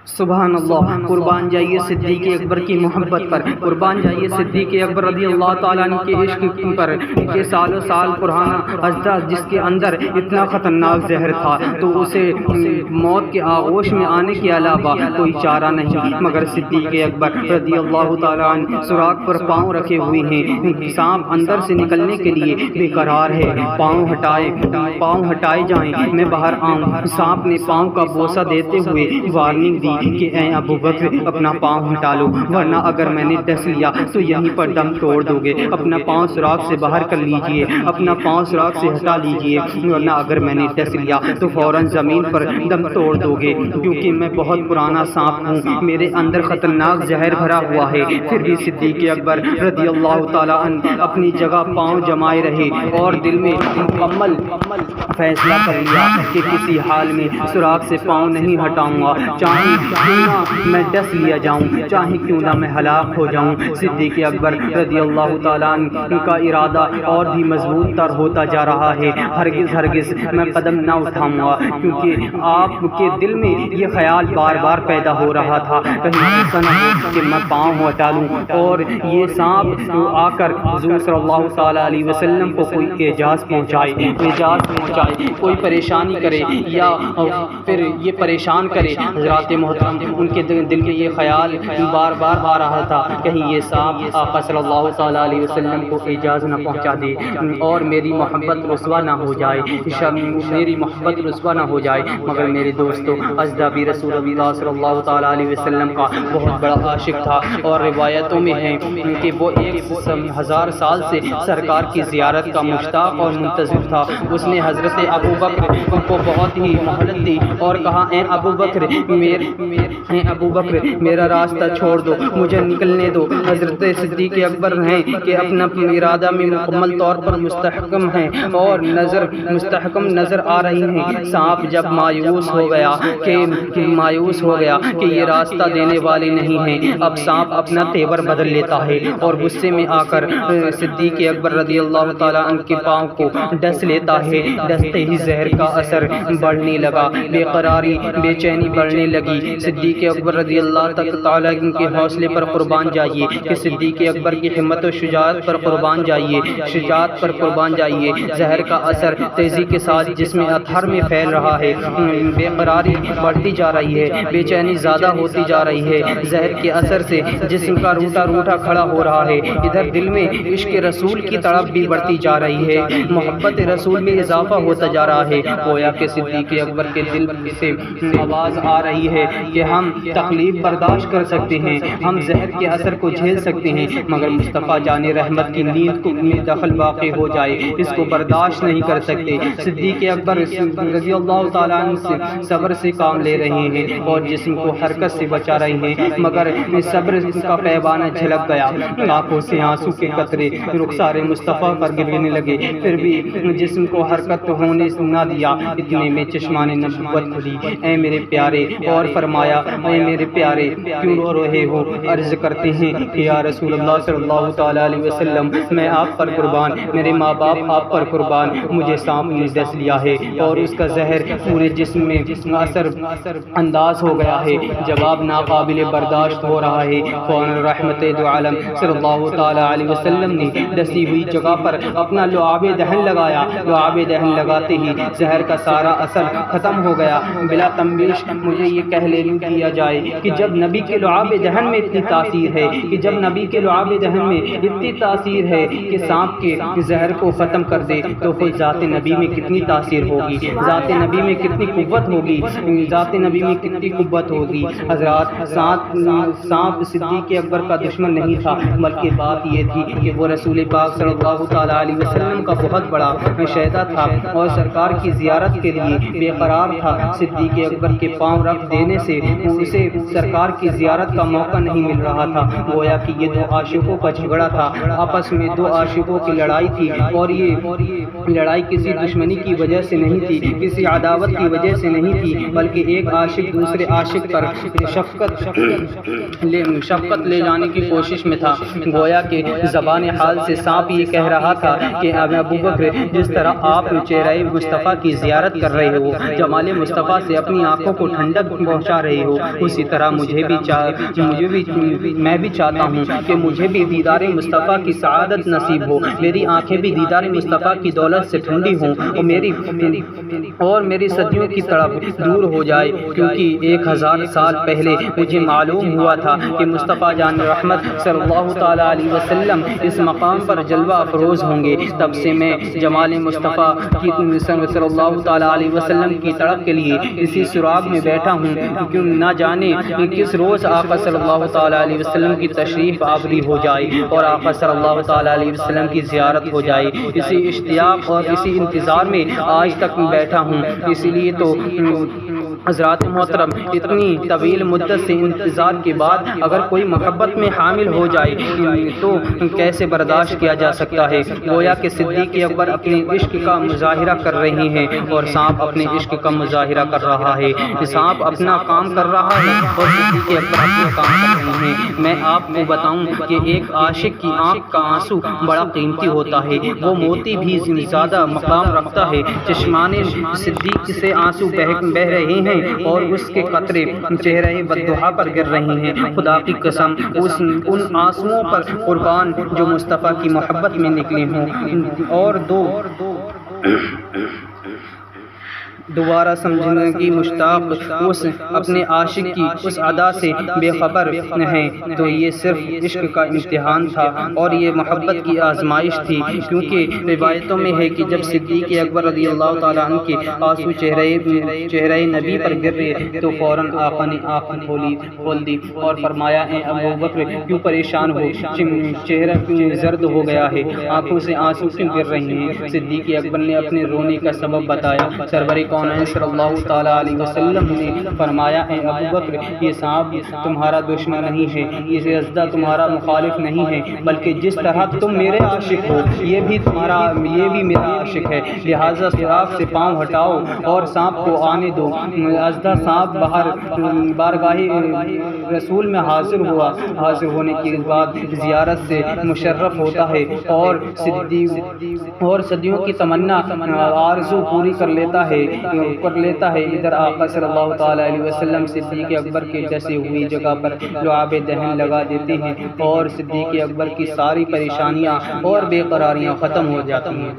سبحان اللہ، قربان جائیے صدیق اکبر کی محبت پر، قربان جائیے صدیق اکبر رضی اللہ تعالیٰ عنہ کے عشق پر، کہ سالوں سال پرانا اجداد جس کے اندر اتنا خطرناک زہر تھا تو اسے موت کے آغوش میں آنے کے علاوہ کوئی چارہ نہیں مگر صدیق اکبر رضی اللہ تعالیٰ عنہ سوراخ پر پاؤں رکھے ہوئے ہیں، سانپ اندر سے نکلنے کے لیے بے قرار ہے، پاؤں ہٹائے جائیں میں باہر آؤں۔ سانپ نے پاؤں کا بوسہ دیتے ہوئے وارننگ دی کہ اے ابو بکر اپنا پاؤں ہٹا لو، ورنہ اگر میں نے ڈس لیا تو یہیں پر دم توڑ دو گے، اپنا پاؤں سوراخ سے باہر کر لیجئے، اپنا پاؤں سوراخ سے ہٹا لیجئے، ورنہ اگر میں نے ڈس لیا تو فوراً زمین پر دم توڑ دو گے، کیونکہ میں بہت پرانا سانپ ہوں، میرے اندر خطرناک زہر بھرا ہوا ہے۔ پھر بھی صدیق اکبر رضی اللہ تعالیٰ عنہ اپنی جگہ پاؤں جمائے رہے اور دل میں مکمل فیصلہ کر لیا کہ کسی حال میں سوراخ سے پاؤں نہیں ہٹاؤں گا، چاہے کیوں نہ میں ڈس لیا جاؤں، چاہے کیوں نہ میں ہلاک ہو جاؤں۔ صدیق اکبر رضی اللہ تعالیٰ عنہ کا ارادہ اور بھی مضبوط تر ہوتا جا رہا ہے، ہرگز میں قدم نہ اٹھاؤں گا، کیونکہ آپ کے دل میں یہ خیال بار بار پیدا ہو رہا تھا کہیں ایسا نہ ہو کہ میں پاؤں ہٹا لوں اور یہ سانپ آ کر حضور صلی اللہ تعالیٰ علیہ وسلم کو کوئی اعجاز پہنچائے، کوئی پریشانی کرے یا پھر یہ پریشان کرے۔ حضرات محترم، ان کے دل میں یہ خیال بار بار آ رہا تھا کہیں یہ سانپ آقا صلی اللہ تعالیٰ علیہ وسلم کو اعجاز نہ پہنچا دے اور میری محبت رسوا نہ ہو جائے، مگر میرے دوستو اژدھا بھی رسول اللہ صلی اللہ تعالیٰ علیہ وسلم کا بہت بڑا عاشق تھا، اور روایتوں میں ہے کہ وہ 1000 سال سے سرکار کی زیارت کا مشتاق اور منتظر تھا۔ اس نے حضرت ابو بکر کو بہت ہی مہلت دی اور کہا اے ابو بکر میرا راستہ چھوڑ دو، مجھے نکلنے دو۔ حضرت صدیق اکبر ہیں کہ اپنا ارادہ میں مکمل طور پر مستحکم ہیں اور مستحکم نظر آ رہی ہیں۔ سانپ جب مایوس ہو گیا کہ یہ راستہ دینے والے نہیں ہیں، اب سانپ اپنا تیور بدل لیتا ہے اور غصے میں آ کر صدیق اکبر رضی اللہ تعالیٰ عنہ کے پاؤں کو ڈس لیتا ہے۔ ڈستے ہی زہر کا اثر بڑھنے لگا، بے قراری بے چینی بڑھنے لگی۔ صدیق اکبر رضی اللہ تعالیٰ عنہ کے حوصلے پر قربان جائیے، کہ صدیق اکبر کی ہمت و شجاعت پر قربان جائیے، زہر کا اثر تیزی کے ساتھ جسم اطہر میں پھیل رہا ہے، بے قراری بڑھتی جا رہی ہے، بے چینی زیادہ ہوتی جا رہی ہے، زہر کے اثر سے جسم کا روٹا کھڑا ہو رہا ہے۔ ادھر دل میں عشق رسول کی تڑپ بھی بڑھتی جا رہی ہے، محبت رسول میں اضافہ ہوتا جا رہا ہے۔ گویا کہ صدیق اکبر کے دل سے آواز آ رہی ہے کہ ہم تکلیف برداشت کر سکتے ہیں، ہم زہر کے اثر کو جھیل سکتے ہیں، مگر مصطفیٰ جان رحمت کی نیند کو میں دخل واقع ہو جائے اس کو برداشت نہیں کر سکتے۔ صدیق اکبر رضی اللہ تعالیٰ عنہ سے صبر سے کام لے رہے ہیں اور جسم کو حرکت سے بچا رہے ہیں، مگر صبر کا پیمانہ جھلک گیا، آنکھوں سے آنسو کے قطرے رخسار مصطفیٰ پر گرنے لگے، پھر بھی جسم کو حرکت ہونے نہ دیا۔ اتنے میں چشمان نبوت کھلی، اے میرے پیارے، اور فرمایا اے میرے پیارے کیوں رو رہے ہو؟ عرض کرتے ہیں کہ یا رسول اللہ صلی اللہ تعالیٰ علیہ وسلم میں آپ پر قربان، میرے ماں باپ آپ پر قربان، مجھے سانپ نے ڈس لیا ہے اور اس کا زہر پورے جسم میں اثر انداز ہو گیا ہے، جواب ناقابل برداشت ہو رہا ہے۔ فوراً رحمت دو عالم صلی اللہ تعالیٰ علیہ وسلم نے ڈسی ہوئی جگہ پر اپنا لعاب دہن لگایا، لعاب دہن لگاتے ہی زہر کا سارا اثر ختم ہو گیا۔ بلا تنبیش مجھے یہ کہہ لینے دیا جائے کہ جب نبی کے لعاب دہن میں اتنی تاثیر ہے، کہ سانپ کے زہر کو ختم کر دے، تو خود ذات نبی میں کتنی تاثیر ہوگی، ذات نبی میں کتنی قوت ہوگی، حضرات سانپ صدیق اکبر کا دشمن نہیں تھا، بلکہ بات یہ تھی کہ وہ رسول پاک صلی اللہ تعالیٰ علیہ وسلم کا بہت بڑا شہدا تھا اور سرکار کی زیارت کے لیے بے قرار تھا۔ صدیق اکبر کے پاؤں رکھ دینے سے اسے سرکار کی زیارت کا موقع نہیں مل رہا تھا۔ گویا کہ یہ دو عاشقوں کا جھگڑا تھا، آپس میں دو عاشقوں کی لڑائی تھی، اور یہ لڑائی کسی دشمنی کی وجہ سے نہیں تھی، کسی عداوت کی وجہ سے نہیں تھی، بلکہ ایک عاشق دوسرے عاشق پر شفقت لے جانے کی کوشش میں تھا۔ گویا کہ زبان حال سے سانپ یہ کہہ رہا تھا کہ ابو بکر، جس طرح آپ چہرہ مصطفیٰ کی زیارت کر رہے ہو، جمال مصطفیٰ سے اپنی آنکھوں کو ٹھنڈک پہنچا پہنچا رہے ہو، اسی طرح میں بھی چاہتا ہوں کہ مجھے بھی دیدار مصطفیٰ کی سعادت نصیب ہو، میری آنکھیں بھی دیدار مصطفیٰ کی دولت سے ٹھنڈی ہوں اور میری صدیوں کی تڑپ دور ہو جائے، کیونکہ 1000 سال پہلے مجھے معلوم ہوا تھا کہ مصطفیٰ جان رحمت صلی اللہ تعالیٰ علیہ وسلم اس مقام پر جلوہ افروز ہوں گے۔ تب سے میں جمال مصطفیٰ کی صلی اللہ تعالیٰ علیہ وسلم کی تڑپ کے لیے اسی سراغ میں بیٹھا ہوں، کیوں نہ جانے کس روز آقا صلی اللہ تعالیٰ علیہ وسلم کی تشریف آوری ہو جائے اور آقا صلی اللہ تعالیٰ علیہ وسلم کی زیارت ہو جائے۔ اسی اشتیاق اور اسی انتظار میں آج تک بیٹھا ہوں۔ اسی لیے تو حضرات محترم، اتنی طویل مدت سے انتظار کے بعد اگر کوئی محبت میں حامل ہو جائے تو کیسے برداشت کیا جا سکتا ہے؟ گویا کہ صدیق اکبر اپنے عشق کا مظاہرہ کر رہے ہیں اور سانپ اپنے عشق کا مظاہرہ کر رہا ہے۔ سانپ اپنا کام کر رہا ہے اور صدیق اکبر اپنا کام کر رہے ہیں۔ میں آپ کو بتاؤں کہ ایک عاشق کی آنکھ کا آنسو بڑا قیمتی ہوتا ہے، وہ موتی بھی زیادہ مقام رکھتا ہے۔ چشمان صدیق سے آنسو بہہ رہے ہیں اور اس کے قطرے چہرہ والضحیٰ پر گر رہے ہیں۔ خدا کی قسم ان آنسوؤں پر قربان جو مصطفیٰ کی محبت میں نکلے ہوں اور دوبارہ سمجھنے کی مشتاق اس اپنے عاشق کی اس ادا سے بے خبر ہیں، تو یہ صرف عشق کا امتحان تھا اور یہ محبت کی آزمائش تھی، کیونکہ روایتوں میں ہے کہ جب صدیق اکبر رضی اللہ تعالیٰ عنہ کے آنسو چہرہ نبی پر گرے تو فوراً آقا نے آنکھ کھول دی اور فرمایا، اے ابو بکر کیوں پریشان ہو، چہرہ کیوں زرد ہو گیا ہے، آنکھوں سے آنسو کیوں گر رہے ہیں؟ صدیق اکبر نے اپنے رونے کا سبب بتایا۔ سرور کونین صلی اللہ تعالیٰ علیہ وسلم نے فرمایا، اے ابو بکر یہ سانپ تمہارا دشمن نہیں ہے، یہ اژدھا تمہارا مخالف نہیں ہے، بلکہ جس طرح تم میرے عاشق ہو یہ بھی میرا عاشق ہے، لہٰذا سراغ سے پاؤں ہٹاؤ اور سانپ کو آنے دو۔ اژدھا سانپ بارگاہ رسول میں حاضر ہونے کے بعد زیارت سے مشرف ہوتا ہے اور صدیوں کی تمنا آرزو پوری کر لیتا ہے۔ ادھر آقا صلی اللہ تعالیٰ علیہ وسلم صدیق اکبر کے ڈسے ہوئی جگہ پر لعاب دہن لگا دیتے ہیں اور صدیق اکبر کی ساری پریشانیاں اور بے قراریاں ختم ہو جاتی ہیں۔